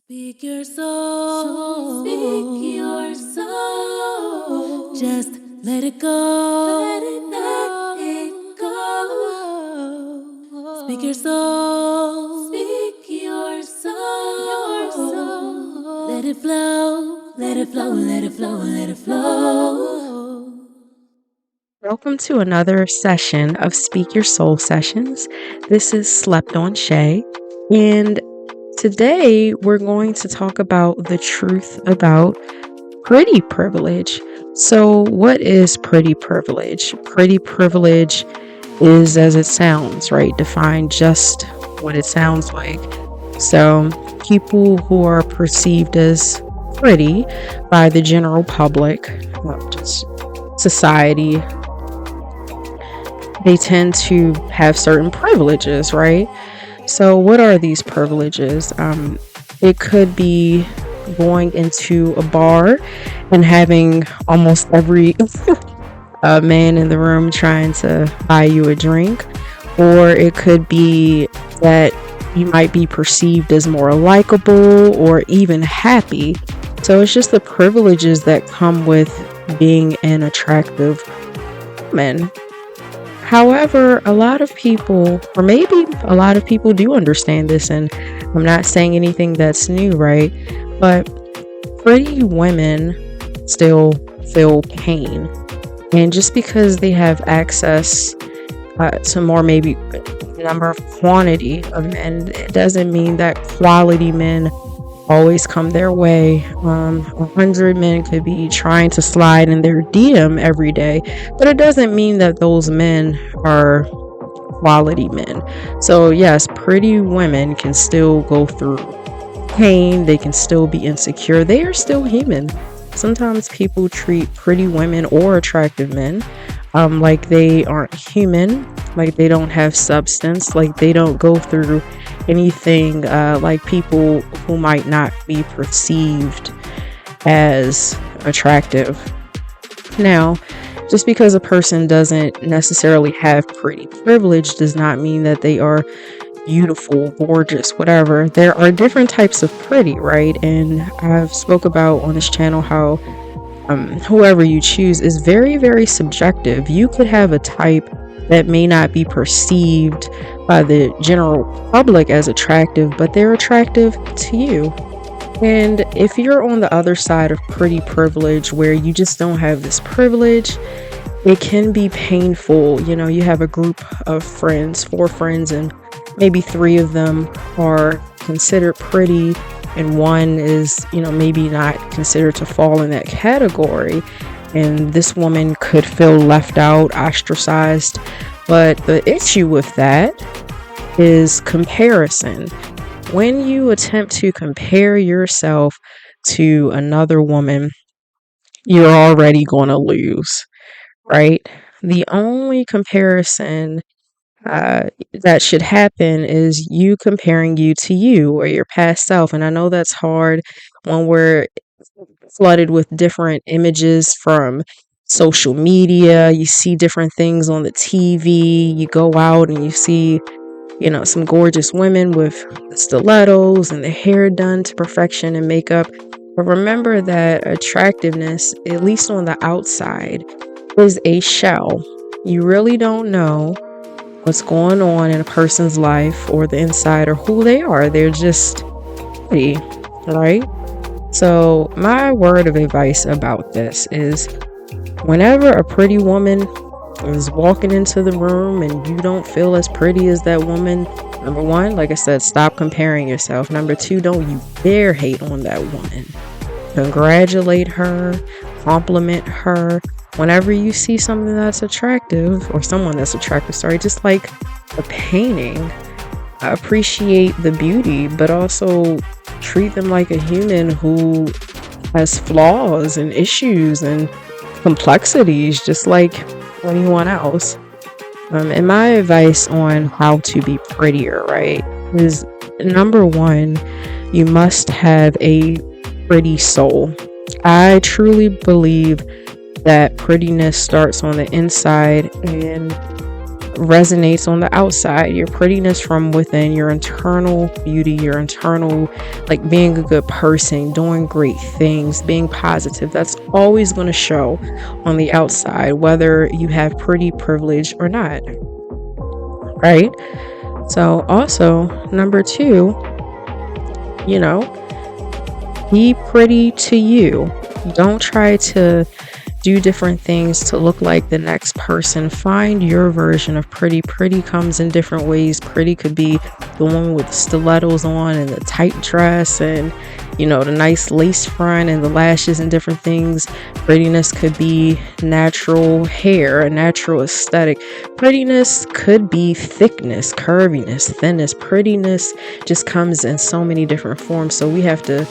Speak your soul. Speak your soul. Just let it go. Let it go. Speak your soul. Speak your soul. Let it flow. Let it flow. Let it flow. Let it flow. Welcome to another session of Speak Your Soul Sessions. This is Slept on Shay, and today we're going to talk about the truth about pretty privilege. So, what is pretty privilege? Pretty privilege is as it sounds, right? Define just what it sounds like. So, people who are perceived as pretty by the general public, just society, they tend to have certain privileges, right? So, what are these privileges? It could be going into a bar and having almost every man in the room trying to buy you a drink, or it could be that you might be perceived as more likable or even happy. So, it's just the privileges that come with being an attractive woman. However, a lot of people, or maybe a lot of people do understand this, and I'm not saying anything that's new, right? But pretty women still feel pain. And just because they have access to more, maybe number of quantity of men, it doesn't mean that quality men always come their way. 100 men could be trying to slide in their DM every day, but it doesn't mean that those men are quality men. So yes, pretty women can still go through pain. They can still be insecure. They are still human. Sometimes people treat pretty women or attractive men like they aren't human, like they don't have substance, like they don't go through anything, like people who might not be perceived as attractive. Now, just because a person doesn't necessarily have pretty privilege does not mean that they are beautiful, gorgeous, whatever. There are different types of pretty, right? And I've spoke about on this channel how whoever you choose is very, very subjective. You could have a type that may not be perceived by the general public as attractive, but they're attractive to you. And if you're on the other side of pretty privilege, where you just don't have this privilege, it can be painful. You know, you have a group of friends, 4 friends, and maybe 3 of them are considered pretty, and one is, maybe not considered to fall in that category. And this woman could feel left out, ostracized. But the issue with that is comparison. When you attempt to compare yourself to another woman, you're already going to lose, right? The only comparison that should happen is you comparing you to you or your past self. And I know that's hard when we're flooded with different images from social media. You see different things on the TV. You go out and you see, some gorgeous women with stilettos and their hair done to perfection and makeup. But remember that attractiveness, at least on the outside, is a shell. You really don't know what's going on in a person's life or the inside or who they are. They're just pretty, right? So my word of advice about this is, whenever a pretty woman is walking into the room and you don't feel as pretty as that woman, number 1, like I said, stop comparing yourself. Number 2, don't you dare hate on that woman. Congratulate her, compliment her. Whenever you see something that's attractive, or someone that's attractive, just like a painting, appreciate the beauty, but also treat them like a human who has flaws and issues and complexities, just like anyone else. And my advice on how to be prettier, right, is number 1, you must have a pretty soul. I truly believe that prettiness starts on the inside, and resonates on the outside. Your prettiness from within, your internal beauty, your internal, like being a good person, doing great things, being positive, that's always going to show on the outside, whether you have pretty privilege or not, right? So, also, number two, you know, be pretty to you. Don't try to do different things to look like the next person. Find your version of pretty. Pretty comes in different ways. Pretty could be the one with the stilettos on and the tight dress and, you know, the nice lace front and the lashes and different things. Prettiness could be natural hair, a natural aesthetic. Prettiness could be thickness, curviness, thinness. Prettiness just comes in so many different forms. So we have to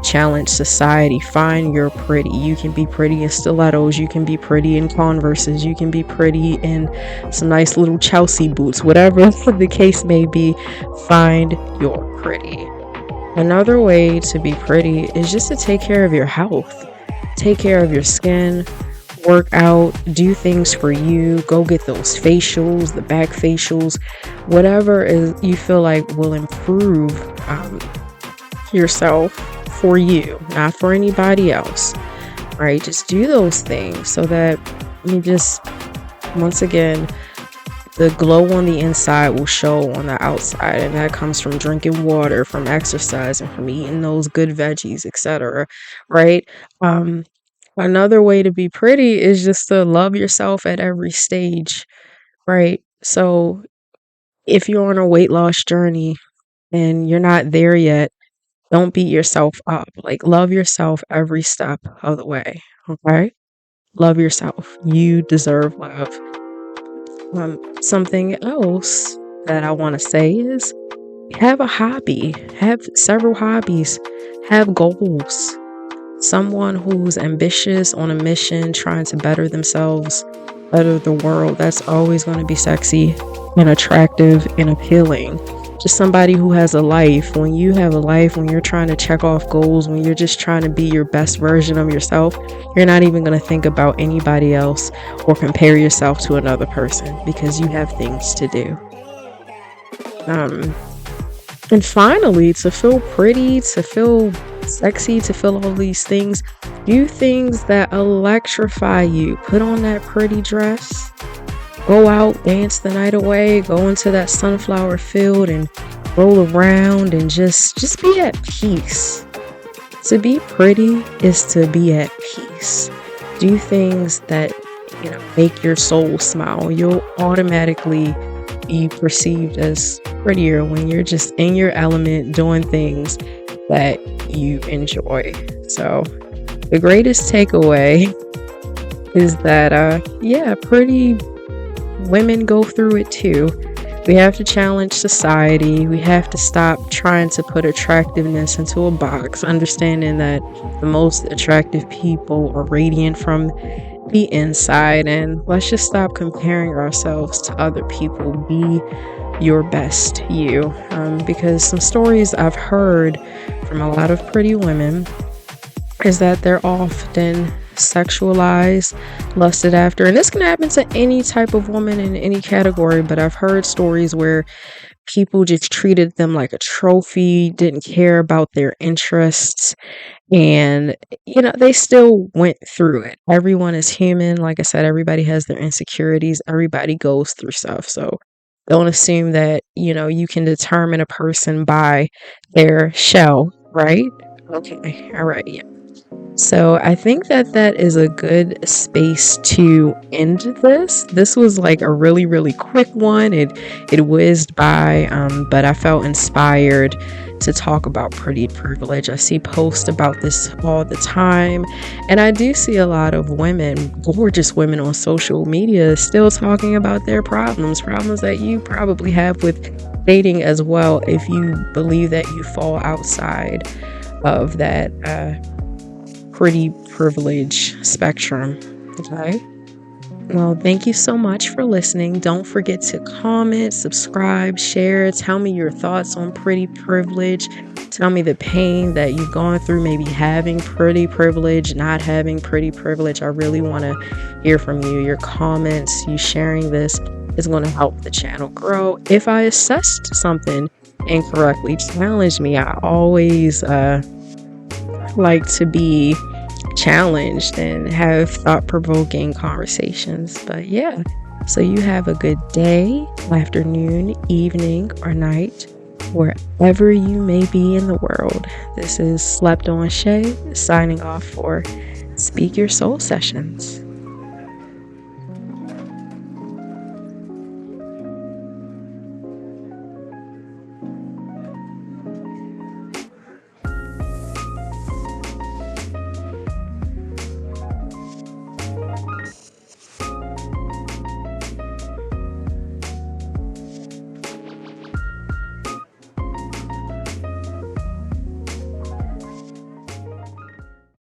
challenge society. Find your pretty. You can be pretty in stilettos, you can be pretty in Converses, you can be pretty in some nice little Chelsea boots, whatever the case may be. Find your pretty. Another way to be pretty is just to take care of your health. Take care of your skin, work out, do things for you, go get those facials, the back facials, whatever is you feel like will improve yourself for you, not for anybody else, right? Just do those things so that you just, once again, the glow on the inside will show on the outside, and that comes from drinking water, from exercising, from eating those good veggies, etc., right? Another way to be pretty is just to love yourself at every stage, right? So if you're on a weight loss journey and you're not there yet, don't beat yourself up. Like, love yourself every step of the way. Okay? Love yourself. You deserve love. Something else that I want to say is have a hobby. Have several hobbies. Have goals. Someone who's ambitious, on a mission, trying to better themselves, better the world. That's always going to be sexy and attractive and appealing. Just somebody who has a life. When you have a life, when you're trying to check off goals, when you're just trying to be your best version of yourself, you're not even going to think about anybody else or compare yourself to another person because you have things to do. And finally, to feel pretty, to feel sexy, to feel all these things, do things that electrify you. Put on that pretty dress. Go out, dance the night away, go into that sunflower field and roll around and just be at peace. To be pretty is to be at peace. Do things that, make your soul smile. You'll automatically be perceived as prettier when you're just in your element doing things that you enjoy. So the greatest takeaway is that, pretty women go through it too. We have to challenge society. We have to stop trying to put attractiveness into a box, understanding that the most attractive people are radiant from the inside. And let's just stop comparing ourselves to other people. Be your best you. Because some stories I've heard from a lot of pretty women is that they're often sexualized, lusted after, and this can happen to any type of woman in any category, but I've heard stories where people just treated them like a trophy, didn't care about their interests, and they still went through it. Everyone is human. Like I said, everybody has their insecurities, everybody goes through stuff. So don't assume that you can determine a person by their shell, right? Okay, all right, yeah. So I think that is a good space to end this. This was like a really, really quick one. It whizzed by, but I felt inspired to talk about pretty privilege. I see posts about this all the time, and I do see a lot of women, gorgeous women on social media, still talking about their problems that you probably have with dating as well, if you believe that you fall outside of that pretty privilege spectrum. Okay. Well, thank you so much for listening. Don't forget to comment, subscribe, share. Tell me your thoughts on pretty privilege. Tell me the pain that you've gone through, maybe having pretty privilege, not having pretty privilege. I really want to hear from you, your comments, you sharing this. is going to help the channel grow. If I assessed something incorrectly, challenge me. I always like to be challenged and have thought-provoking conversations. But yeah, so you have a good day, afternoon, evening, or night, wherever you may be in the world. This is Slept On Shay signing off for Speak Your Soul Sessions.